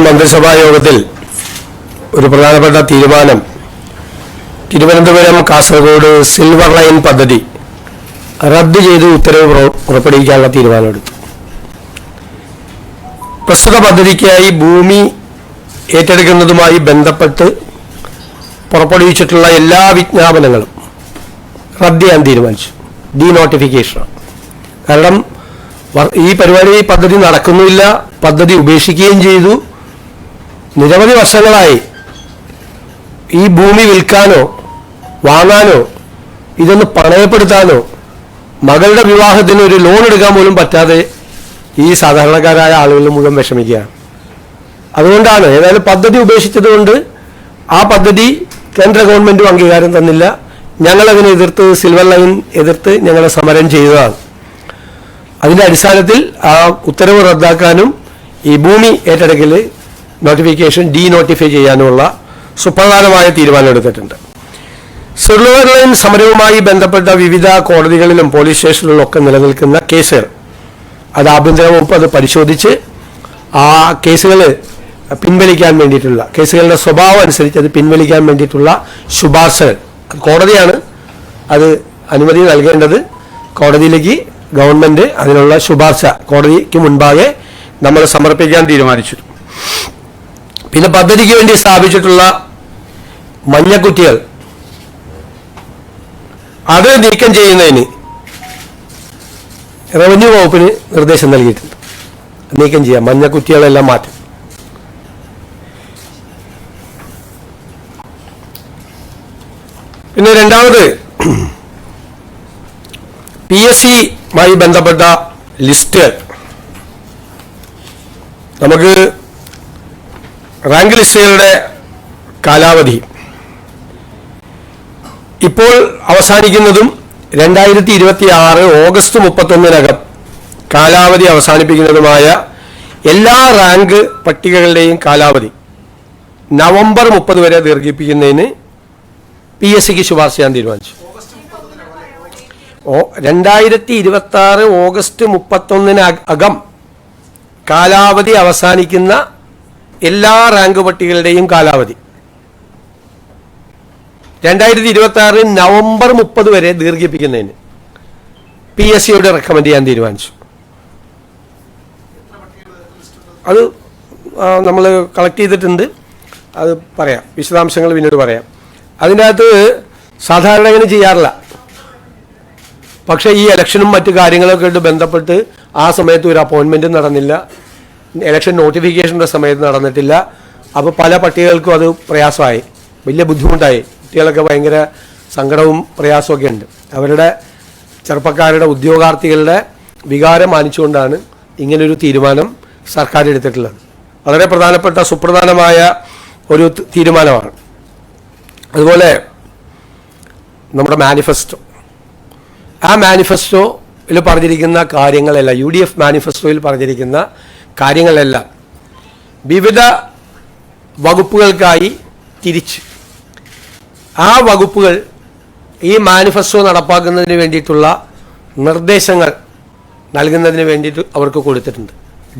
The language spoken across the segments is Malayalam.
മന്ത്രിസഭാ യോഗത്തിൽ ഒരു പ്രധാനപ്പെട്ട തീരുമാനം തിരുവനന്തപുരം കാസർഗോഡ് സിൽവർ ലൈൻ പദ്ധതി റദ്ദ് ചെയ്ത് ഉത്തരവ് പുറപ്പെടുവിക്കാനുള്ള തീരുമാനമെടുത്തു. പ്രസ്തുത പദ്ധതിക്കായി ഭൂമി ഏറ്റെടുക്കുന്നതുമായി ബന്ധപ്പെട്ട് പുറപ്പെടുവിച്ചിട്ടുള്ള എല്ലാ വിജ്ഞാപനങ്ങളും റദ്ദ് ചെയ്യാൻ തീരുമാനിച്ചു. ഡീനോട്ടിഫിക്കേഷനാണ്. കാരണം ഈ പദ്ധതി നടക്കുന്നില്ല, പദ്ധതി ഉപേക്ഷിക്കുകയും ചെയ്തു. നിരവധി വർഷങ്ങളായി ഈ ഭൂമി വിൽക്കാനോ വാങ്ങാനോ ഇതൊന്ന് പണയപ്പെടുത്താനോ മകളുടെ വിവാഹത്തിന് ഒരു ലോൺ എടുക്കാൻ പോലും പറ്റാതെ ഈ സാധാരണക്കാരായ ആളുകൾ മുഴുവൻ വിഷമിക്കുകയാണ്. അതുകൊണ്ടാണ് ഏതായാലും പദ്ധതി ഉപേക്ഷിച്ചതുകൊണ്ട് ആ പദ്ധതി കേന്ദ്ര ഗവൺമെൻറ്റും അംഗീകാരം തന്നില്ല. ഞങ്ങളതിനെ എതിർത്ത് സിൽവർ ലൈൻ എതിർത്ത് ഞങ്ങൾ സമരം ചെയ്തതാണ്. അതിൻ്റെ അടിസ്ഥാനത്തിൽ ആ ഉത്തരവ് റദ്ദാക്കാനും ഈ ഭൂമി ഏറ്റെടുക്കൽ നോട്ടിഫിക്കേഷൻ ഡീനോട്ടിഫൈ ചെയ്യാനുമുള്ള സുപ്രധാനമായ തീരുമാനം എടുത്തിട്ടുണ്ട്. സിൽവർ ലൈൻ സമരവുമായി ബന്ധപ്പെട്ട വിവിധ കോടതികളിലും പോലീസ് സ്റ്റേഷനുകളിലൊക്കെ നിലനിൽക്കുന്ന കേസുകൾ അത് ആഭ്യന്തര വകുപ്പ് അത് പരിശോധിച്ച് ആ കേസുകൾ പിൻവലിക്കാൻ വേണ്ടിയിട്ടുള്ള കേസുകളുടെ സ്വഭാവം അനുസരിച്ച് അത് പിൻവലിക്കാൻ വേണ്ടിയിട്ടുള്ള ശുപാർശകൾ കോടതിയാണ് അത് അനുമതി നൽകേണ്ടത്. കോടതിയിലേക്ക് ഗവൺമെൻറ് അതിനുള്ള ശുപാർശ കോടതിക്ക് മുൻപാകെ നമ്മൾ സമർപ്പിക്കാൻ തീരുമാനിച്ചു. പിന്നെ പദ്ധതിക്ക് വേണ്ടി സ്ഥാപിച്ചിട്ടുള്ള മഞ്ഞക്കുറ്റികൾ അത് നീക്കം ചെയ്യുന്നതിന് റവന്യൂ വകുപ്പിന് നിർദ്ദേശം നൽകിയിട്ടുണ്ട്. നീക്കം ചെയ്യാം, മഞ്ഞക്കുറ്റികളെല്ലാം മാറ്റും. പിന്നെ രണ്ടാമത് PSCയുമായി ബന്ധപ്പെട്ട ലിസ്റ്റ് നമുക്ക് റാങ്ക് ലിസ്റ്റുകളുടെ കാലാവധി ഇപ്പോൾ അവസാനിക്കുന്നതും 2026 ഓഗസ്റ്റ് 31-നകം കാലാവധി അവസാനിപ്പിക്കുന്നതുമായ എല്ലാ റാങ്ക് പട്ടികകളുടെയും കാലാവധി നവംബർ 30 വരെ ദീർഘിപ്പിക്കുന്നതിന് PSCക്ക് ശുപാർശ ചെയ്യാൻ തീരുമാനിച്ചു. 2026 ഓഗസ്റ്റ് 31-നകം കാലാവധി അവസാനിക്കുന്ന എല്ലാ റാങ്ക് പട്ടികകളുടെയും കാലാവധി 2026 നവംബർ 30 വരെ ദീർഘിപ്പിക്കുന്നതിന് PSCയോട് റെക്കമെൻഡ് ചെയ്യാൻ തീരുമാനിച്ചു. അത് നമ്മൾ കളക്ട് ചെയ്തിട്ടുണ്ട്, അത് പറയാം, വിശദാംശങ്ങൾ പിന്നീട് പറയാം. അതിൻ്റെ അകത്ത് സാധാരണ ഇങ്ങനെ ചെയ്യാറില്ല. പക്ഷേ ഈ ഇലക്ഷനും മറ്റു കാര്യങ്ങളൊക്കെ ആയിട്ട് ബന്ധപ്പെട്ട് ആ സമയത്ത് ഒരു അപ്പോയിൻമെൻറ്റും നടന്നില്ല, ഇലക്ഷൻ നോട്ടിഫിക്കേഷൻ്റെ സമയത്ത് നടന്നിട്ടില്ല. അപ്പോൾ പല പട്ടികകൾക്കും അത് പ്രയാസമായി, വലിയ ബുദ്ധിമുട്ടായി. കുട്ടികളൊക്കെ ഭയങ്കര സങ്കടവും പ്രയാസമൊക്കെ ഉണ്ട്. അവരുടെ ചെറുപ്പക്കാരുടെ ഉദ്യോഗാർത്ഥികളുടെ വികാരം മാനിച്ചുകൊണ്ടാണ് ഇങ്ങനൊരു തീരുമാനം സർക്കാർ എടുത്തിട്ടുള്ളത്. വളരെ പ്രധാനപ്പെട്ട സുപ്രധാനമായ ഒരു തീരുമാനമാണ്. അതുപോലെ നമ്മുടെ മാനിഫെസ്റ്റോ, ആ മാനിഫെസ്റ്റോയിൽ പറഞ്ഞിരിക്കുന്ന കാര്യങ്ങളെല്ലാം, UDF മാനിഫെസ്റ്റോയിൽ പറഞ്ഞിരിക്കുന്ന കാര്യങ്ങളെല്ലാം വിവിധ വകുപ്പുകൾക്കായി തിരിച്ച് ആ വകുപ്പുകൾ ഈ മാനിഫെസ്റ്റോ നടപ്പാക്കുന്നതിന് വേണ്ടിയിട്ടുള്ള നിർദ്ദേശങ്ങൾ നൽകുന്നതിന് വേണ്ടിയിട്ട് അവർക്ക് കൊടുത്തിട്ടുണ്ട്,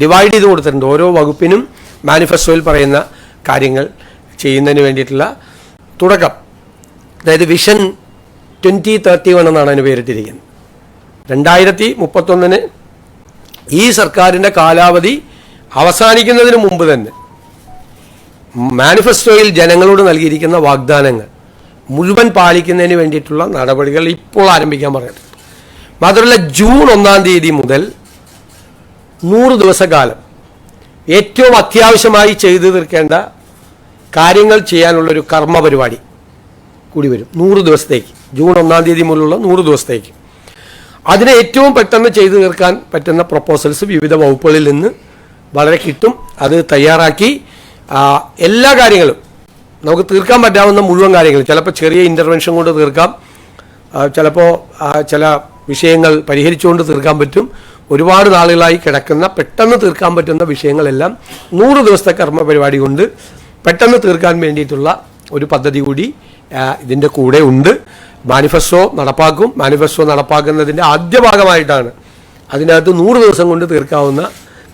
ഡിവൈഡ് ചെയ്ത് കൊടുത്തിട്ടുണ്ട്. ഓരോ വകുപ്പിനും മാനിഫെസ്റ്റോയിൽ പറയുന്ന കാര്യങ്ങൾ ചെയ്യുന്നതിന് വേണ്ടിയിട്ടുള്ള തുടക്കം, അതായത് വിഷൻ 2031 എന്നാണ് അതിന് പേരിട്ടിരിക്കുന്നത്. 2031 ഈ സർക്കാരിൻ്റെ കാലാവധി അവസാനിക്കുന്നതിന് മുമ്പ് തന്നെ മാനിഫെസ്റ്റോയിൽ ജനങ്ങളോട് നൽകിയിരിക്കുന്ന വാഗ്ദാനങ്ങൾ മുഴുവൻ പാലിക്കുന്നതിന് വേണ്ടിയിട്ടുള്ള നടപടികൾ ഇപ്പോൾ ആരംഭിക്കാൻ പറഞ്ഞിട്ടുണ്ട്. മാത്രമല്ല ജൂൺ 1-ാം തീയതി മുതൽ 100 ദിവസക്കാലം ഏറ്റവും അത്യാവശ്യമായി ചെയ്തു തീർക്കേണ്ട കാര്യങ്ങൾ ചെയ്യാനുള്ളൊരു കർമ്മ പരിപാടി കൂടി വരും 100 ദിവസത്തേക്ക്. ജൂൺ 1-ാം തീയതി മുതലുള്ള 100 ദിവസത്തേക്ക് അതിനെ ഏറ്റവും പെട്ടെന്ന് ചെയ്തു തീർക്കാൻ പറ്റുന്ന പ്രപ്പോസൽസ് വിവിധ വകുപ്പുകളിൽ നിന്ന് വളരെ കിട്ടും. അത് തയ്യാറാക്കി എല്ലാ കാര്യങ്ങളും നമുക്ക് തീർക്കാൻ പറ്റാവുന്ന മുഴുവൻ കാര്യങ്ങൾ, ചിലപ്പോൾ ചെറിയ ഇൻ്റർവെൻഷൻ കൊണ്ട് തീർക്കാം, ചിലപ്പോൾ ചില വിഷയങ്ങൾ പരിഹരിച്ചുകൊണ്ട് തീർക്കാൻ പറ്റും. ഒരുപാട് നാളുകളായി കിടക്കുന്ന പെട്ടെന്ന് തീർക്കാൻ പറ്റുന്ന വിഷയങ്ങളെല്ലാം 100 ദിവസത്തെ കർമ്മ പരിപാടി കൊണ്ട് പെട്ടെന്ന് തീർക്കാൻ വേണ്ടിയിട്ടുള്ള ഒരു പദ്ധതി കൂടി ഇതിൻ്റെ കൂടെ ഉണ്ട്. മാനിഫെസ്റ്റോ നടപ്പാക്കും. മാനിഫെസ്റ്റോ നടപ്പാക്കുന്നതിൻ്റെ ആദ്യ ഭാഗമായിട്ടാണ് അതിനകത്ത് 100 ദിവസം കൊണ്ട് തീർക്കാവുന്ന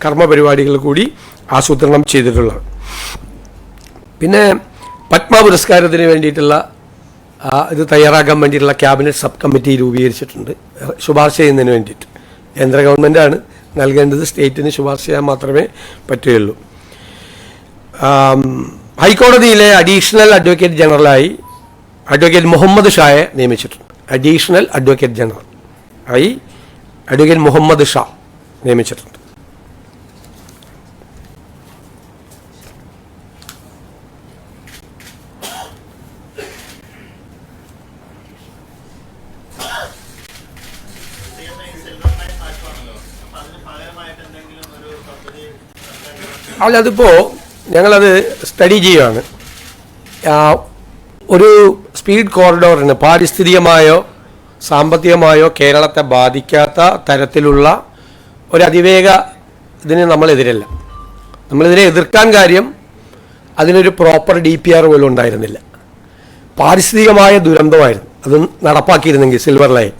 കർമ്മ പരിപാടികൾ കൂടി ആസൂത്രണം ചെയ്തിട്ടുള്ളത്. പിന്നെ പത്മ പുരസ്കാരത്തിന് വേണ്ടിയിട്ടുള്ള ഇത് തയ്യാറാക്കാൻ വേണ്ടിയിട്ടുള്ള ക്യാബിനറ്റ് സബ് കമ്മിറ്റി രൂപീകരിച്ചിട്ടുണ്ട്, ശുപാർശ ചെയ്യുന്നതിന് വേണ്ടിയിട്ട്. കേന്ദ്ര ഗവൺമെൻറ്റാണ് നൽകേണ്ടത്, സ്റ്റേറ്റിന് ശുപാർശ ചെയ്യാൻ മാത്രമേ പറ്റുകയുള്ളൂ. ഹൈക്കോടതിയിലെ അഡീഷണൽ അഡ്വക്കേറ്റ് ജനറലായി അഡ്വക്കേറ്റ് മുഹമ്മദ് ഷായെ നിയമിച്ചിട്ടുണ്ട്. അഡീഷണൽ അഡ്വക്കേറ്റ് ജനറൽ ആയി അഡ്വക്കേറ്റ് മുഹമ്മദ് ഷാ നിയമിച്ചിട്ടുണ്ട്. അല്ല, അതിപ്പോൾ ഞങ്ങളത് സ്റ്റഡി ചെയ്യുകയാണ്. ഒരു സ്പീഡ് കോറിഡോറിന് പാരിസ്ഥിതികമായോ സാമ്പത്തികമായോ കേരളത്തെ ബാധിക്കാത്ത തരത്തിലുള്ള ഒരു അതിവേഗ ഇതിന് നമ്മളെതിരല്ല. നമ്മളിതിനെ എതിർക്കാൻ കാര്യം അതിനൊരു പ്രോപ്പർ DPR പോലും ഉണ്ടായിരുന്നില്ല. പാരിസ്ഥിതികമായ ദുരന്തമായിരുന്നു അത് നടപ്പാക്കിയിരുന്നെങ്കിൽ സിൽവർ ലൈൻ.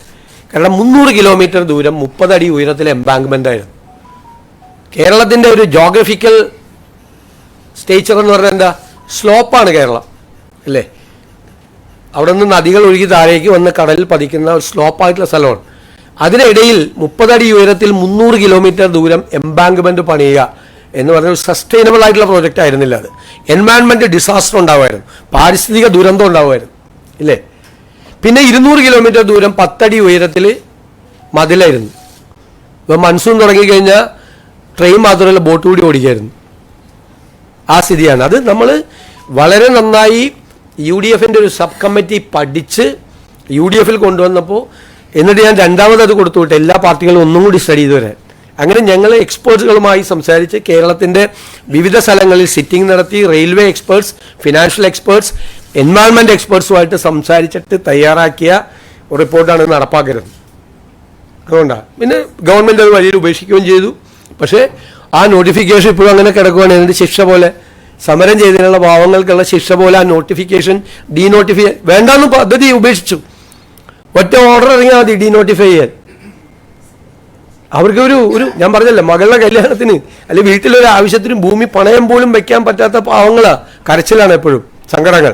കാരണം 300 കിലോമീറ്റർ ദൂരം 30 അടി ഉയരത്തിലെ എംബാങ്ക്മെൻ്റ് ആയിരുന്നു. കേരളത്തിൻ്റെ ഒരു ജോഗ്രഫിക്കൽ സ്റ്റേച്ചർ എന്ന് പറഞ്ഞാൽ എന്താ, സ്ലോപ്പാണ് കേരളം അല്ലേ. അവിടെ നിന്ന് നദികൾ ഒഴുകി താഴേക്ക് വന്ന് കടലിൽ പതിക്കുന്ന ഒരു സ്ലോപ്പായിട്ടുള്ള സ്ഥലമാണ്. അതിനിടയിൽ 30 അടി ഉയരത്തിൽ 300 കിലോമീറ്റർ ദൂരം എംബാങ്ക്മെൻറ്റ് പണിയുക എന്ന് പറഞ്ഞ ഒരു സസ്റ്റൈനബിൾ ആയിട്ടുള്ള പ്രോജക്റ്റ് ആയിരുന്നില്ല. അത് എൻവയൺമെൻറ്റ് ഡിസാസ്റ്റർ ഉണ്ടാവുമായിരുന്നു, പാരിസ്ഥിതിക ദുരന്തം ഉണ്ടാവുമായിരുന്നു ഇല്ലേ. പിന്നെ 200 കിലോമീറ്റർ ദൂരം 10 അടി ഉയരത്തിൽ മതിലായിരുന്നു. ഇപ്പോൾ മൺസൂൺ തുടങ്ങിക്കഴിഞ്ഞാൽ ട്രെയിൻ മാത്രമല്ല ബോട്ട് കൂടി ഓടിക്കായിരുന്നു. ആ സ്ഥിതിയാണ്. അത് നമ്മൾ വളരെ നന്നായി UDFൻ്റെ ഒരു സബ് കമ്മിറ്റി പഠിച്ച് UDFൽ കൊണ്ടുവന്നപ്പോൾ, എന്നിട്ട് ഞാൻ രണ്ടാമത് അത് കൊടുത്തു വിട്ട് എല്ലാ പാർട്ടികളും ഒന്നും കൂടി സ്റ്റഡി ചെയ്ത് വരാൻ. അങ്ങനെ ഞങ്ങൾ എക്സ്പേർട്സുകളുമായി സംസാരിച്ച് കേരളത്തിൻ്റെ വിവിധ സ്ഥലങ്ങളിൽ സിറ്റിംഗ് നടത്തി, railway experts, financial experts, environment എക്സ്പേർട്സുമായിട്ട് സംസാരിച്ചിട്ട് തയ്യാറാക്കിയ ഒരു റിപ്പോർട്ടാണ് നടപ്പാക്കരുത്. അതുകൊണ്ടാണ് പിന്നെ ഗവൺമെൻറ് അത് വലിയ ഉപേക്ഷിക്കുകയും ചെയ്തു. പക്ഷേ ആ നോട്ടിഫിക്കേഷൻ ഇപ്പോഴും അങ്ങനെ കിടക്കുകയാണ്. എന്നിട്ട് ശിക്ഷ പോലെ സമരം ചെയ്തതിനുള്ള പാവങ്ങൾക്കുള്ള ശിക്ഷ പോലെ ആ നോട്ടിഫിക്കേഷൻ വേണ്ടാന്ന് പദ്ധതി ഉപേക്ഷിച്ചു. ഒറ്റ ഓർഡർ ഇറങ്ങിയാൽ മതി ഡീനോട്ടിഫൈ ചെയ്യാൻ. അവർക്ക് ഒരു ഞാൻ പറഞ്ഞല്ലോ, മകളുടെ കല്യാണത്തിന് അല്ലെങ്കിൽ വീട്ടിലൊരു ആവശ്യത്തിനും ഭൂമി പണയം പോലും വെക്കാൻ പറ്റാത്ത പാവങ്ങളാണ്, കരച്ചിലാണ് എപ്പോഴും, സങ്കടങ്ങൾ.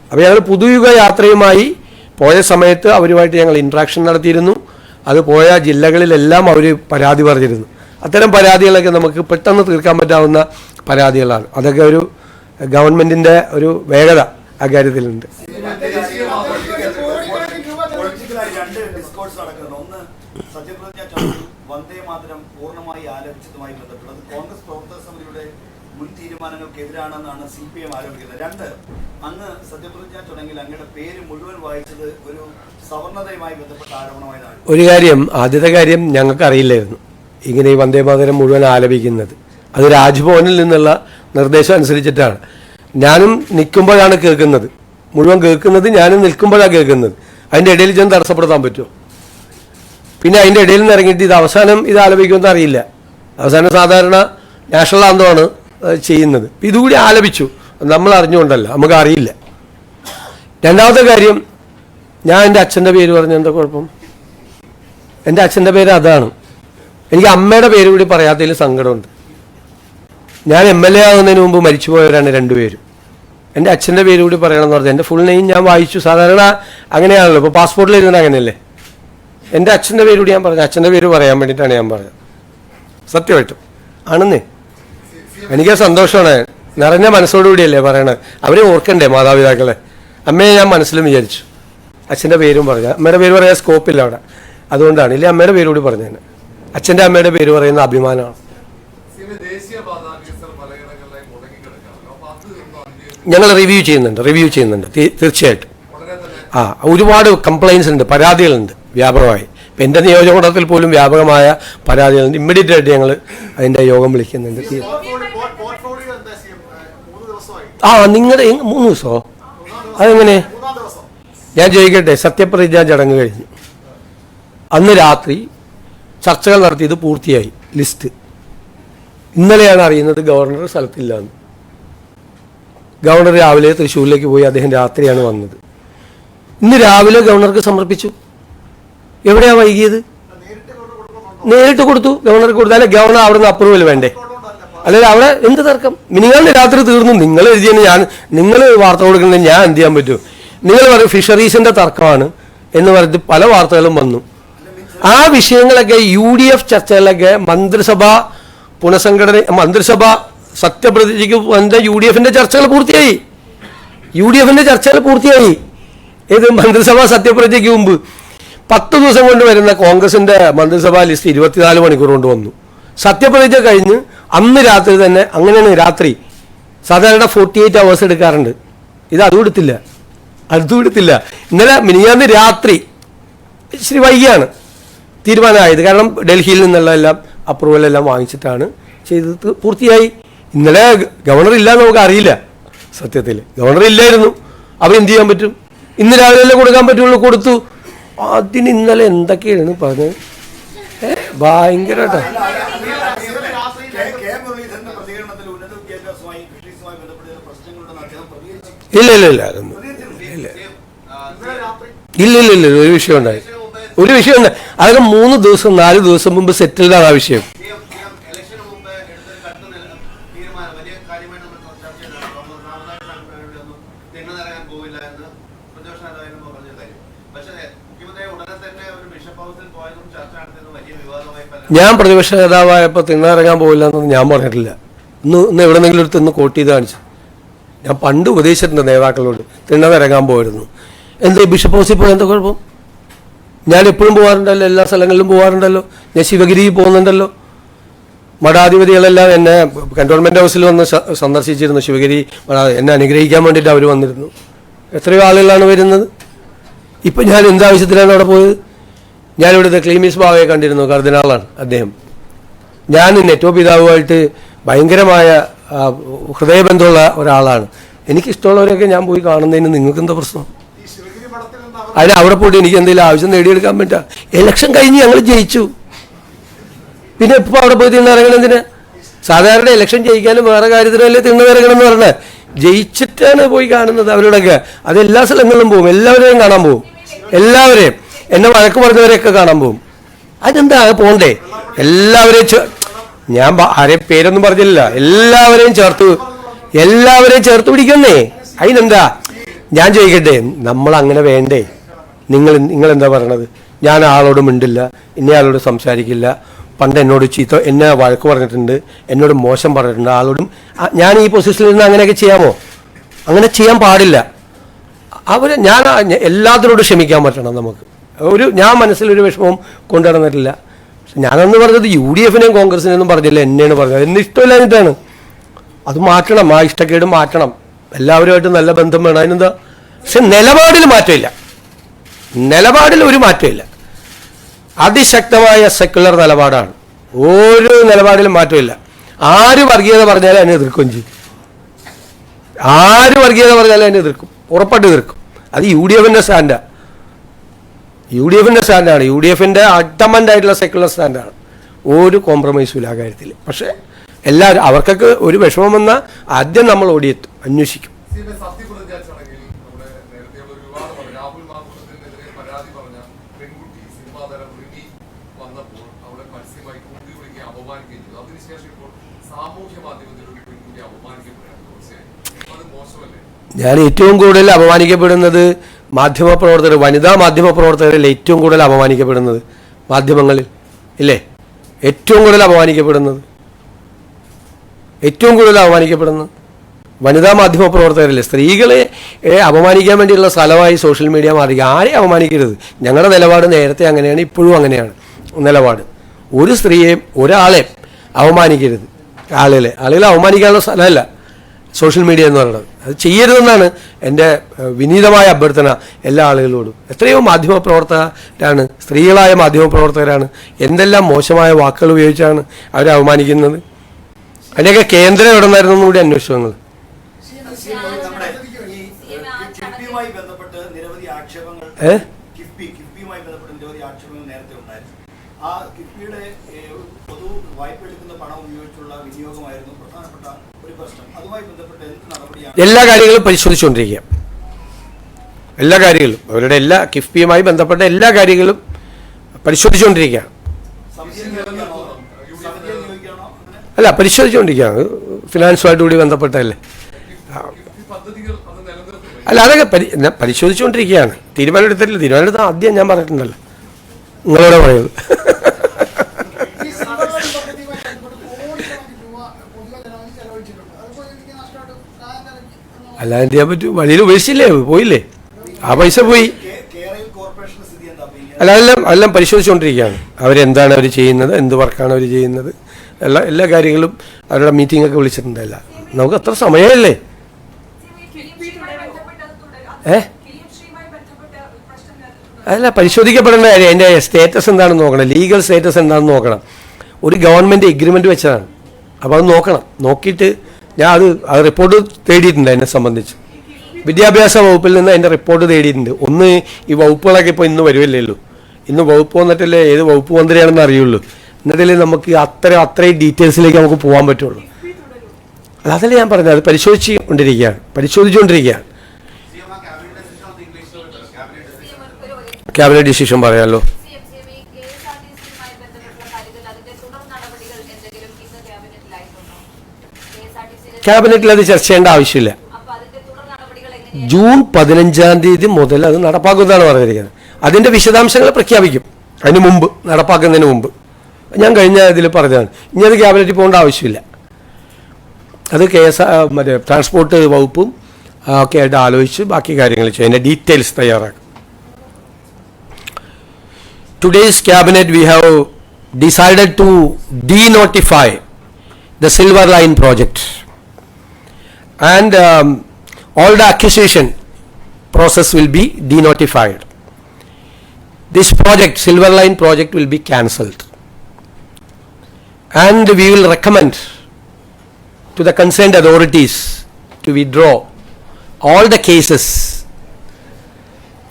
അപ്പോൾ ഞങ്ങൾ പുതുയുഗ യാത്രയുമായി പോയ സമയത്ത് അവരുമായിട്ട് ഞങ്ങൾ ഇൻട്രാക്ഷൻ നടത്തിയിരുന്നു. അത് പോയ ജില്ലകളിലെല്ലാം അവർ പരാതി പറഞ്ഞിരുന്നു. അത്തരം പരാതികളൊക്കെ നമുക്ക് പെട്ടെന്ന് തീർക്കാൻ പറ്റാവുന്ന പരാതികളാണ്. അതൊക്കെ ഒരു ഗവൺമെൻറ്റിൻ്റെ ഒരു വേഗത അക്കാര്യത്തിലുണ്ട്. വന്ദേമാതരം പൂർണ്ണമായി ആലപിച്ചതുമായി ബന്ധപ്പെട്ടത് കോൺഗ്രസ് പ്രവർത്തക സമിതിയുടെ മുൻ തീരുമാനങ്ങൾക്കെതിരാണെന്നാണ് CPM ആരോപിക്കുന്നത്. 2, അങ്ങ് സത്യപ്രതിജ്ഞ ചടങ്ങിൽ അങ്ങയുടെ പേര് മുഴുവൻ വായിച്ചത് ഒരു സവർണതയുമായി ബന്ധപ്പെട്ട ആരോപണമായതാണ്. ഒരു കാര്യം, ആദ്യത്തെ കാര്യം ഞങ്ങൾക്ക് അറിയില്ലായിരുന്നു ഇങ്ങനെ ഈ വന്ദേമാതരം മുഴുവൻ ആലപിക്കുന്നത്. അത് രാജ്ഭവനിൽ നിന്നുള്ള നിർദ്ദേശം അനുസരിച്ചിട്ടാണ്. ഞാനും നിൽക്കുമ്പോഴാണ് കേൾക്കുന്നത്, മുഴുവൻ കേൾക്കുന്നത് ഞാനും നിൽക്കുമ്പോഴാണ് കേൾക്കുന്നത്. അതിൻ്റെ ഇടയിൽ ചെന്ന് തടസ്സപ്പെടുത്താൻ പറ്റുമോ? പിന്നെ അതിൻ്റെ ഇടയിൽ നിന്ന് ഇറങ്ങിയിട്ട് ഇത് അവസാനം ഇത് ആലപിക്കുമെന്ന് അറിയില്ല. അവസാനം സാധാരണ നാഷണൽ ആന്തമാണ് ചെയ്യുന്നത്. ഇതുകൂടി ആലപിച്ചു, നമ്മൾ അറിഞ്ഞുകൊണ്ടല്ല, നമുക്ക് അറിയില്ല. രണ്ടാമത്തെ കാര്യം, ഞാൻ എൻ്റെ അച്ഛൻ്റെ പേര് പറഞ്ഞ എന്താ കുഴപ്പം? എൻ്റെ അച്ഛൻ്റെ പേര് അതാണ്. എനിക്ക് അമ്മയുടെ പേര് കൂടി പറയാത്തതിൽ സങ്കടമുണ്ട്. ഞാൻ MLA ആകുന്നതിന് മുമ്പ് മരിച്ചുപോയവരാണ് 2 പേരും. എൻ്റെ അച്ഛൻ്റെ പേര് കൂടി പറയണമെന്ന് പറഞ്ഞാൽ എൻ്റെ ഫുൾ നെയിം ഞാൻ വായിച്ചു. സാധാരണ അങ്ങനെയാണല്ലോ, ഇപ്പോൾ പാസ്പോർട്ടിൽ എഴുതുന്നത് അങ്ങനെയല്ലേ. എൻ്റെ അച്ഛൻ്റെ പേര് കൂടി ഞാൻ പറഞ്ഞു, അച്ഛൻ്റെ പേര് പറയാൻ വേണ്ടിയിട്ടാണ് ഞാൻ പറഞ്ഞത്. സത്യമായിട്ടും ആണെന്നേ. എനിക്ക് സന്തോഷമാണ്, നിറഞ്ഞ മനസ്സോടുകൂടിയല്ലേ പറയണത്. അവരെ ഓർക്കണ്ടേ മാതാപിതാക്കളെ. അമ്മയെ ഞാൻ മനസ്സിലും വിചാരിച്ചു, അച്ഛൻ്റെ പേരും പറഞ്ഞു. അമ്മയുടെ പേര് പറയാൻ സ്കോപ്പില്ല അവിടെ, അതുകൊണ്ടാണ്. ഇല്ലേ അമ്മയുടെ പേര് കൂടി പറഞ്ഞത്. അച്ഛൻ്റെ അമ്മയുടെ പേര് പറയുന്ന അഭിമാനമാണ്. ഞങ്ങൾ റിവ്യൂ ചെയ്യുന്നുണ്ട് തീർച്ചയായിട്ടും. ഒരുപാട് കംപ്ലയിൻസ് ഉണ്ട്, പരാതികളുണ്ട് വ്യാപകമായി. ഇപ്പം എൻ്റെ നിയോജകമണ്ഡലത്തിൽ പോലും വ്യാപകമായ പരാതികളുണ്ട്. ഇമ്മീഡിയറ്റ് ആയിട്ട് ഞങ്ങൾ അതിൻ്റെ യോഗം വിളിക്കുന്നുണ്ട്. നിങ്ങളുടെ 3 ദിവസമോ? അതെങ്ങനെ? ഞാൻ ചോദിക്കട്ടെ, സത്യപ്രതിജ്ഞാ ചടങ്ങ് കഴിഞ്ഞു, അന്ന് രാത്രി ചർച്ചകൾ നടത്തിയത് പൂർത്തിയായി, ലിസ്റ്റ്. ഇന്നലെയാണ് അറിയുന്നത് ഗവർണർ സ്ഥലത്തില്ലാന്ന്. ഗവർണർ രാവിലെ തൃശ്ശൂരിലേക്ക് പോയി, അദ്ദേഹം രാത്രിയാണ് വന്നത്. ഇന്ന് രാവിലെ ഗവർണർക്ക് സമർപ്പിച്ചു. എവിടെയാണ് വൈകിയത്? നേരിട്ട് കൊടുത്തു, ഗവർണർക്ക് കൊടുത്താലേ ഗവർണർ അവിടെ നിന്ന് അപ്രൂവൽ വേണ്ടേ? അല്ലെങ്കിൽ അവിടെ എന്ത് തർക്കം? മിനിങ്ങാണ്ട് രാത്രി തീർന്നു. നിങ്ങൾ എഴുതിയെന്ന് നിങ്ങൾ വാർത്ത കൊടുക്കുന്നത് ഞാൻ എന്ത് ചെയ്യാൻ പറ്റും? നിങ്ങൾ പറയും ഫിഷറീസിന്റെ തർക്കമാണ് എന്ന് പറഞ്ഞിട്ട് പല വാർത്തകളും വന്നു. ആ വിഷയങ്ങളൊക്കെ UDF ചർച്ചകളിലൊക്കെ മന്ത്രിസഭ സത്യപ്രതിജ്ഞയ്ക്ക് വന്ന UDFന്റെ ചർച്ചകൾ പൂർത്തിയായി. ഏത് മന്ത്രിസഭാ സത്യപ്രതിജ്ഞയ്ക്ക് മുമ്പ് 10 ദിവസം കൊണ്ട് വരുന്ന കോൺഗ്രസിന്റെ മന്ത്രിസഭാ ലിസ്റ്റ് 24 മണിക്കൂർ കൊണ്ട് വന്നു. സത്യപ്രതിജ്ഞ കഴിഞ്ഞ് അന്ന് രാത്രി തന്നെ, അങ്ങനെയാണ് രാത്രി സാധാരണ 48 hours എടുക്കാറുണ്ട്. ഇത് അതും എടുത്തില്ല. ഇന്നലെ മിനിഞ്ഞാന്ന് രാത്രി ഇച്ചിരി വൈകിയാണ് തീരുമാനമായത്. കാരണം ഡൽഹിയിൽ നിന്നുള്ള എല്ലാം അപ്രൂവലെല്ലാം വാങ്ങിച്ചിട്ടാണ് ചെയ്തത്. പൂർത്തിയായി. ഇന്നലെ ഗവർണർ ഇല്ലാന്ന് നമുക്ക് അറിയില്ല. സത്യത്തിൽ ഗവർണർ ഇല്ലായിരുന്നു. അപ്പോൾ എന്ത് ചെയ്യാൻ പറ്റും? ഇന്ന് രാവിലെ കൊടുക്കാൻ പറ്റുള്ളൂ. കൊടുത്തു. അതിന് ഇന്നലെ എന്തൊക്കെയാണ് പറഞ്ഞത്? ഭയങ്കരമായിട്ടാ. ഇല്ല ഒരു വിഷയം ഉണ്ടായി. അതൊക്കെ 3 ദിവസം 4 ദിവസം മുമ്പ് സെറ്റിൽഡാണ് ആ വിഷയം. ഞാൻ പ്രതിപക്ഷ നേതാവായപ്പോൾ തിണ്ണയിറങ്ങാൻ പോകില്ല എന്നൊന്നും ഞാൻ പറഞ്ഞിട്ടില്ല. ഇന്ന് എവിടെന്നെങ്കിലും ഒരു തിന്ന് കോട്ട് ചെയ്ത് കാണിച്ചു. ഞാൻ പണ്ട് ഉപദേശിച്ചിട്ടുണ്ട് നേതാക്കളോട്, തിണ്ണയിറങ്ങാൻ പോയിരുന്നു. എന്താ ബിഷപ്പ് ഹൗസിൽ പോയാൽ എന്താ കുഴപ്പം? ഞാൻ എപ്പോഴും പോകാറുണ്ടല്ലോ, എല്ലാ സ്ഥലങ്ങളിലും പോകാറുണ്ടല്ലോ. ഞാൻ ശിവഗിരിയിൽ പോകുന്നുണ്ടല്ലോ. മഠാധിപതികളെല്ലാം എന്നെ കന്റോൺമെന്റ് ഹൗസിൽ വന്ന് സന്ദർശിച്ചിരുന്നു. ശിവഗിരി എന്നെ അനുഗ്രഹിക്കാൻ വേണ്ടിയിട്ട് അവർ വന്നിരുന്നു. എത്രയോ ആളുകളാണ് വരുന്നത്. ഇപ്പം ഞാൻ എന്താവശ്യത്തിലാണ് അവിടെ പോയത്? ഞാനിവിടുത്തെ ക്ലീമീസ് ബാവയെ കണ്ടിരുന്നു. കർദിനാളാണ് അദ്ദേഹം. ഞാൻ നെറ്റോ പിതാവുമായിട്ട് ഭയങ്കരമായ ഹൃദയബന്ധമുള്ള ഒരാളാണ്. എനിക്കിഷ്ടമുള്ളവരൊക്കെ ഞാൻ പോയി കാണുന്നതിന് നിങ്ങൾക്ക് എന്താ പ്രശ്നം? അതിന് അവിടെ പോയിട്ട് എനിക്ക് എന്തെങ്കിലും ആവശ്യം നേടിയെടുക്കാൻ പറ്റുക? ഇലക്ഷൻ കഴിഞ്ഞ് ഞങ്ങൾ ജയിച്ചു. പിന്നെ ഇപ്പോൾ അവിടെ പോയി തിണ്ണിറങ്ങണം എന്തിനാ? സാധാരണ ഇലക്ഷൻ ജയിക്കാനും വേറെ കാര്യത്തിനല്ലേ തിണ്ണിറങ്ങണം എന്ന് പറഞ്ഞത്. ജയിച്ചിട്ടാണ് പോയി കാണുന്നത് അവരോടൊക്കെ. അത് എല്ലാ സ്ഥലങ്ങളിലും പോകും. എല്ലാവരെയും കാണാൻ പോകും. എല്ലാവരെയും എന്നെ വഴക്ക് പറഞ്ഞവരെയൊക്കെ കാണാൻ പോകും. അതിനെന്താ പോണ്ടേ? എല്ലാവരെയും ഞാൻ ആരെയും പേരൊന്നും പറഞ്ഞില്ല. എല്ലാവരെയും ചേർത്ത് പിടിക്കുന്നേ. അതിനെന്താ? ഞാൻ ചോദിക്കട്ടെ, നമ്മൾ അങ്ങനെ വേണ്ടേ? നിങ്ങളെന്താ പറയണത്? ഞാൻ ആളോട് മിണ്ടില്ല, ഇന്നയാളോട് സംസാരിക്കില്ല, പണ്ട് എന്നോട് എന്നെ വഴക്ക് പറഞ്ഞിട്ടുണ്ട്, എന്നോട് മോശം പറഞ്ഞിട്ടുണ്ട്, ആളോടും. ഞാൻ ഈ പൊസിഷനിൽ നിന്ന് അങ്ങനെയൊക്കെ ചെയ്യാമോ? അങ്ങനെ ചെയ്യാൻ പാടില്ല. ഞാൻ എല്ലാത്തിനോടും ക്ഷമിക്കാൻ പറ്റണം നമുക്ക്. ഞാൻ മനസ്സിലൊരു വിഷമവും കൊണ്ടുനടന്നിട്ടില്ല. ഞാനന്ന് പറഞ്ഞത് UDFനെയും കോൺഗ്രസിനെയൊന്നും പറഞ്ഞില്ല, എന്നെയാണ് പറഞ്ഞത്. എന്നെ ഇഷ്ടമില്ലാഞ്ഞിട്ടാണ്. അത് മാറ്റണം. ആ ഇഷ്ടക്കേട് മാറ്റണം. എല്ലാവരുമായിട്ട് നല്ല ബന്ധം വേണം. അതിനെന്താ? പക്ഷെ നിലപാടിൽ ഒരു മാറ്റമില്ല. അതിശക്തമായ സെക്യുലർ നിലപാടാണ്. ഓരോ നിലപാടിലും മാറ്റമില്ല. ആര് വർഗീയത പറഞ്ഞാലും അതിനെ എതിർക്കുകയും ചെയ്യും. ഉറപ്പായിട്ട് എതിർക്കും. അത് UDFന്റെ സ്റ്റാൻഡാണ്. UDFന്റെ അഡമന്റ് ആയിട്ടുള്ള സെക്യുലർ സ്റ്റാൻഡാണ്. ഒരു കോംപ്രമൈസും ഇല്ല ആ കാര്യത്തിൽ. പക്ഷെ എല്ലാവരും അവർക്കൊക്കെ ഒരു വിഷമം വന്നാൽ ആദ്യം നമ്മൾ ഓടിയെത്തും, അന്വേഷിക്കും. ഞാൻ ഏറ്റവും കൂടുതൽ അപമാനിക്കപ്പെടുന്നത് മാധ്യമപ്രവർത്തകർ, വനിതാ മാധ്യമപ്രവർത്തകരിൽ ഏറ്റവും കൂടുതൽ അപമാനിക്കപ്പെടുന്നത് മാധ്യമങ്ങളിൽ ഇല്ലേ? ഏറ്റവും കൂടുതൽ അപമാനിക്കപ്പെടുന്നത് വനിതാ മാധ്യമപ്രവർത്തകരില്ലേ? സ്ത്രീകളെ അപമാനിക്കാൻ വേണ്ടിയുള്ള സ്ഥലമായി സോഷ്യൽ മീഡിയ മാറി. ആരെയും അപമാനിക്കരുത്. ഞങ്ങളുടെ നിലപാട് നേരത്തെ അങ്ങനെയാണ്, ഇപ്പോഴും അങ്ങനെയാണ് നിലപാട്. ഒരു സ്ത്രീയെയും ഒരാളെയും അപമാനിക്കരുത്. ആളുകളെ അപമാനിക്കാനുള്ള സ്ഥലമല്ല സോഷ്യൽ മീഡിയ എന്ന് പറയുന്നത്. അത് ചെയ്യരുതെന്നാണ് എൻ്റെ വിനീതമായ അഭ്യർത്ഥന എല്ലാ ആളുകളോടും. എത്രയോ മാധ്യമപ്രവർത്തകരാണ്, സ്ത്രീകളായ മാധ്യമപ്രവർത്തകരാണ് എന്തെല്ലാം മോശമായ വാക്കുകൾ ഉപയോഗിച്ചാണ് അവരെ അവമാനിക്കുന്നത്. അതിൻ്റെയൊക്കെ കേന്ദ്രം എവിടെ നിന്നായിരുന്നു കൂടി അന്വേഷണങ്ങൾ. എല്ലാ കാര്യങ്ങളും പരിശോധിച്ചുകൊണ്ടിരിക്കുക. അവരുടെ എല്ലാ കിഫ്ബിയുമായി ബന്ധപ്പെട്ട എല്ലാ കാര്യങ്ങളും പരിശോധിച്ചുകൊണ്ടിരിക്കുകയാണ്. അല്ല, പരിശോധിച്ചുകൊണ്ടിരിക്കുകയാണ്. ഫിനാൻസുമായിട്ട് കൂടി ബന്ധപ്പെട്ടതല്ലേ. അല്ല, അതൊക്കെ പരിശോധിച്ചുകൊണ്ടിരിക്കുകയാണ്. തീരുമാനം എടുത്തിട്ടില്ല. തീരുമാനം എടുത്താൽ ആദ്യം ഞാൻ പറഞ്ഞിട്ടുണ്ടല്ലോ, നിങ്ങളോട് പറയുന്നത്. അല്ല, എന്ത് ചെയ്യാൻ പറ്റും? വഴിയിൽ ഉപേക്ഷിച്ചില്ലേ, പോയില്ലേ, ആ പൈസ പോയി. അല്ല, എല്ലാം പരിശോധിച്ചുകൊണ്ടിരിക്കുകയാണ്. അവരെന്താണ് അവർ ചെയ്യുന്നത്, എന്ത് വർക്കാണ് അവർ ചെയ്യുന്നത്, എല്ലാ കാര്യങ്ങളും അവരുടെ മീറ്റിംഗ് ഒക്കെ വിളിച്ചിട്ടുണ്ടല്ല. നമുക്ക് അത്ര സമയമല്ലേ. അല്ല, പരിശോധിക്കപ്പെടേണ്ട കാര്യം അതിൻ്റെ സ്റ്റേറ്റസ് എന്താണെന്ന് നോക്കണം, ലീഗൽ സ്റ്റേറ്റസ് എന്താണെന്ന് നോക്കണം. ഒരു ഗവൺമെൻറ് എഗ്രിമെൻ്റ് വെച്ചതാണ്, അപ്പോൾ അത് നോക്കണം. നോക്കിയിട്ട് ഞാൻ അത് റിപ്പോർട്ട് തേടിയിട്ടുണ്ട്. എന്നെ സംബന്ധിച്ച് വിദ്യാഭ്യാസ വകുപ്പിൽ നിന്ന് അതിൻ്റെ റിപ്പോർട്ട് തേടിയിട്ടുണ്ട്. ഒന്ന്, ഈ വകുപ്പുകളൊക്കെ ഇപ്പോൾ ഇന്ന് വരുമല്ലേ ഉള്ളൂ. ഇന്ന് വകുപ്പ് വന്നിട്ടല്ലേ ഏത് വകുപ്പ് മന്ത്രിയാണെന്ന് അറിയുള്ളൂ. എന്നിട്ടല്ലേ നമുക്ക് അത്രയും ഡീറ്റെയിൽസിലേക്ക് നമുക്ക് പോകാൻ പറ്റുള്ളൂ. അതല്ലേ ഞാൻ പറഞ്ഞത്, അത് പരിശോധിച്ചുകൊണ്ടിരിക്കുകയാണ്. ക്യാബിനറ്റ് ഡിസിഷൻ പറയാമല്ലോ. ക്യാബിനറ്റിൽ അത് ചർച്ച ചെയ്യേണ്ട ആവശ്യമില്ല. ജൂൺ 15 മുതൽ അത് നടപ്പാക്കുന്നതാണ് പറഞ്ഞിരിക്കുന്നത്. അതിൻ്റെ വിശദാംശങ്ങൾ പ്രഖ്യാപിക്കും അതിന് മുമ്പ്, നടപ്പാക്കുന്നതിന് മുമ്പ്. ഞാൻ കഴിഞ്ഞ ഇതിൽ പറഞ്ഞതാണ്. ഇനി അത് ക്യാബിനറ്റിൽ പോകേണ്ട ആവശ്യമില്ല. അത് മറ്റേ ട്രാൻസ്പോർട്ട് വകുപ്പും ഒക്കെ ആയിട്ട് ആലോചിച്ച് ബാക്കി കാര്യങ്ങൾ ചെയ്യും, അതിൻ്റെ ഡീറ്റെയിൽസ് തയ്യാറാക്കും. Today's cabinet we have decided to denotify the Silver Line project, and all the acquisition process will be denotified. This project, Silver Line project, will be cancelled, and we will recommend to the concerned authorities to withdraw all the cases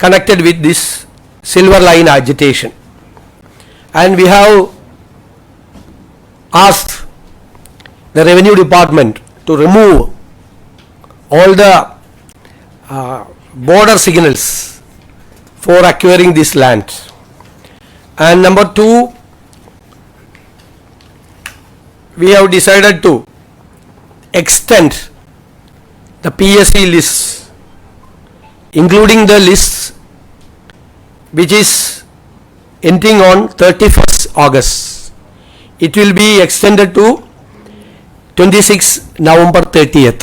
connected with this Silver Line agitation. And we have asked the Revenue Department to remove all the border signals for acquiring this land. And number 2, we have decided to extend the PSC lists, including the lists which is ending on 31st August. It will be extended to 26 November 30th.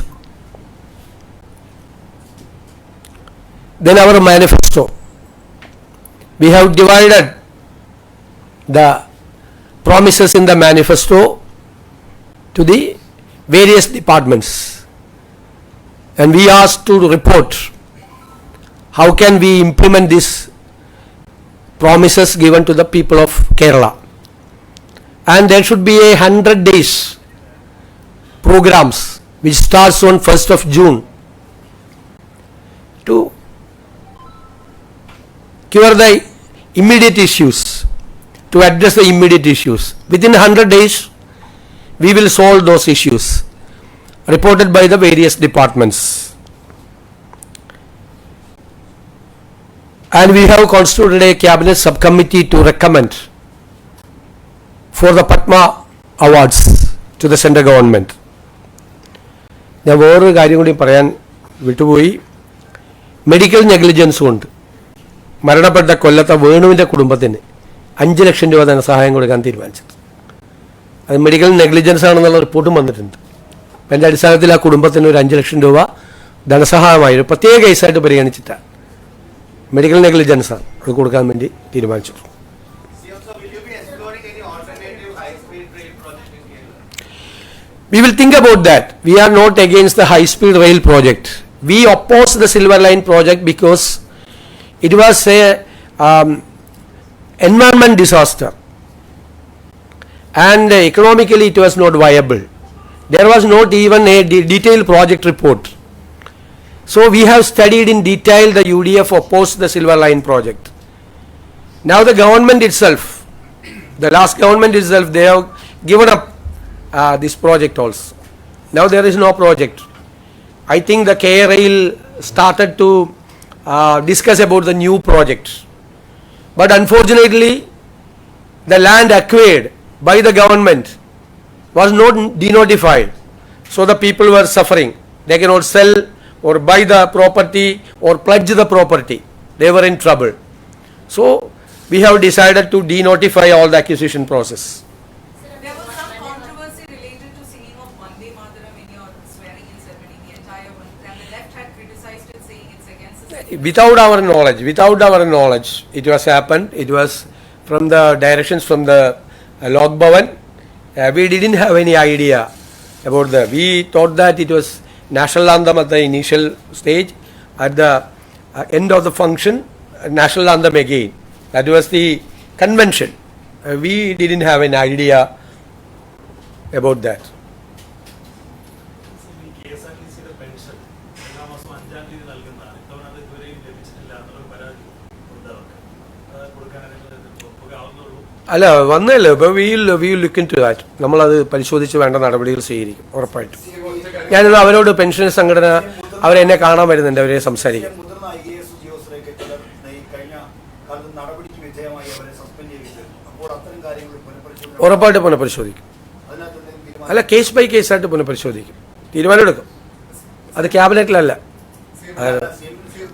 Then our manifesto. We have divided the promises in the manifesto to the various departments, and we asked to report how can we implement this promises given to the people of Kerala. And there should be a 100 days programs which starts on 1st of June to cure the immediate issues, to address the immediate issues. Within 100 days we will solve those issues reported by the various departments. And we have constituted a cabinet subcommittee to recommend for the Padma awards to the central government. ഞാൻ വേറൊരു കാര്യം കൂടി പറയാൻ വിട്ടുപോയി. മെഡിക്കൽ നെഗ്ലിജൻസ് കൊണ്ട് മരണപ്പെട്ട കൊല്ലത്തെ വേണുവിൻ്റെ കുടുംബത്തിന് 5 ലക്ഷം രൂപ ധനസഹായം കൊടുക്കാൻ തീരുമാനിച്ചത്. അത് മെഡിക്കൽ നെഗ്ലിജൻസ് ആണെന്നുള്ള റിപ്പോർട്ടും വന്നിട്ടുണ്ട്. അതിൻ്റെ അടിസ്ഥാനത്തിൽ ആ കുടുംബത്തിന് ഒരു 5 ലക്ഷം രൂപ ധനസഹായമായി ഒരു പ്രത്യേക കേസായിട്ട് പരിഗണിച്ചിട്ടാണ്, മെഡിക്കൽ നെഗ്ലിജൻസ് ആണ്, അത് കൊടുക്കാൻ വേണ്ടി തീരുമാനിച്ചു. We will think about that. We are not against the high-speed rail project. We oppose the Silver Line project because it was a environment disaster, and economically it was not viable. There was not even a detailed project report. So we have studied in detail. The UDF opposed the Silver Line project. Now the government itself, the last government itself, they have given up this project also. Now there is no project. I think the KRail started to discuss about the new project, but unfortunately the land acquired by the government was not denotified. So the people were suffering. They cannot sell or buy the property or pledge the property. They were in trouble. So we have decided to denotify all the acquisition process. There was some controversy related to singing of Vande Mataram in your swearing-in ceremony, the entire one, and the left had criticized it, saying it's against the Second Without our knowledge, it was happened. It was from the directions from the Lok Bhavan. We didn't have any idea about that. We thought that it was national anthem at the initial stage. At the end of the function, national anthem again. That was the convention. We didn't have an idea about that. KSRTC pension എല്ലാ മാസവും 5-ാം തീയതി നൽകുന്നതാണ്. ഇത്തവണ അത് ഇതുവരെയും ലഭിച്ചിട്ടില്ല എന്നുള്ള പരാതി ഉണ്ട് അവർക്ക്. അത് കൊടുക്കാനായിട്ട് ആവുന്നുള്ളൂ. അല്ല വന്നല്ലോ. ഇപ്പോൾ we look into that. നമ്മളത് പരിശോധിച്ച് വേണ്ട നടപടികൾ സ്വീകരിക്കും ഉറപ്പായിട്ടും. ഞാനിത് അവരോട് പെൻഷൻ സംഘടന അവരെന്നെ കാണാൻ വരുന്നുണ്ട്, അവരെ സംസാരിക്കും. മുതിർന്ന IAS ഉദ്യോഗസ്ഥരെയൊക്കെ ചിലർ ഈ കഴിഞ്ഞ കാലത്ത് നടപടിക്ക് വിധേയമായി അവരെ സസ്പെൻഡ് ചെയ്തിരുന്നു. അപ്പോൾ അത്തരം കാര്യങ്ങൾ പുനഃപരിശോധന ഉറപ്പായിട്ട് പുനഃപരിശോധിക്കും. അതിനകത്ത് എന്തെങ്കിലും തീരുമാനം അല്ല, കേസ് ബൈ കേസായിട്ട് പുനഃപരിശോധിക്കും, തീരുമാനമെടുക്കും. അത് ക്യാബിനറ്റിലല്ല,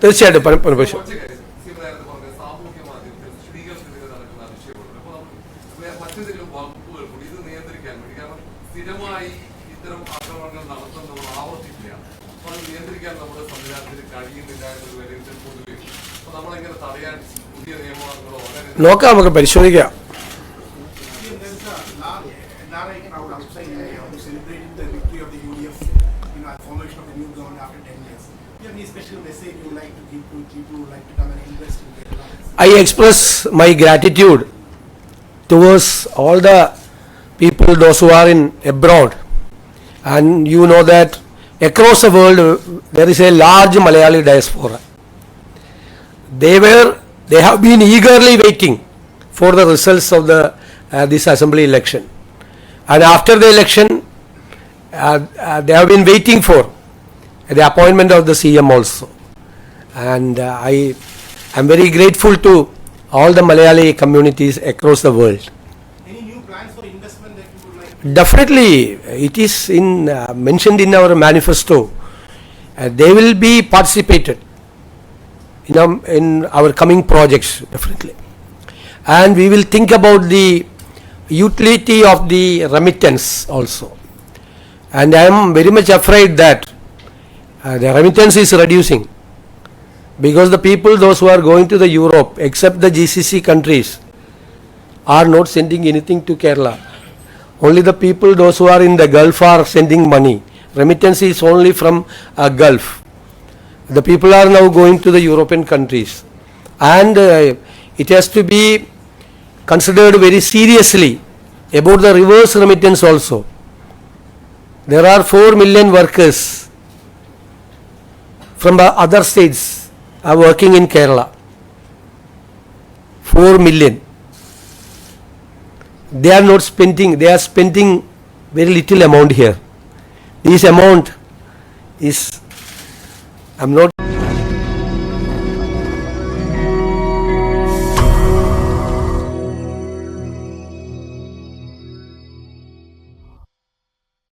തീർച്ചയായിട്ടും പുനഃപരിശോധിക്കും. മറ്റേതെങ്കിലും വകുപ്പുകൾ കൂടി ഇത് നിയന്ത്രിക്കാൻ വേണ്ടി, കാരണം സ്ഥിരമായി ഇത്തരം ആക്രമണങ്ങൾ നടത്തുന്നത് ആവർത്തിക്കുകയാണ്. അപ്പോൾ അത് നിയന്ത്രിക്കാൻ നമ്മുടെ സംവിധാനത്തിന് കഴിയുന്നില്ല എന്നൊരു വിലയിരുത്തൽ പൊതുവെ. അപ്പോൾ നമ്മളെങ്ങനെ തടയാൻ പുതിയ നിയമങ്ങളോ അങ്ങനെ നോക്കാം, നമുക്ക് പരിശോധിക്കാം. Celebrating the victory of the UDF, formation of the new government after 10 years. Do you have any special message you would like to give to people who would like to come and invest in Kerala? I express my gratitude towards all the people, those who are in abroad. And you know that across the world there is a large Malayali diaspora. They have been eagerly waiting for the results of this assembly election. And after the election, they have been waiting for the appointment of the CM also. And I am very grateful to all the Malayali communities across the world. Any new plans for investment that you would like to? Definitely, it is mentioned in our manifesto. They will be participated in our coming projects, definitely. And we will think about the utility of the remittance also. And I am very much afraid that the remittance is reducing, because the people, those who are going to the Europe, except the GCC countries, are not sending anything to Kerala. Only the people, those who are in the Gulf, are sending money. Remittance is only from Gulf. The people are now going to the European countries, and it has to be considered very seriously about the reverse remittance also. There are 4 million workers from other states are working in Kerala. 4 million. They are not spending, they are spending very little amount here. This amount is, I'm not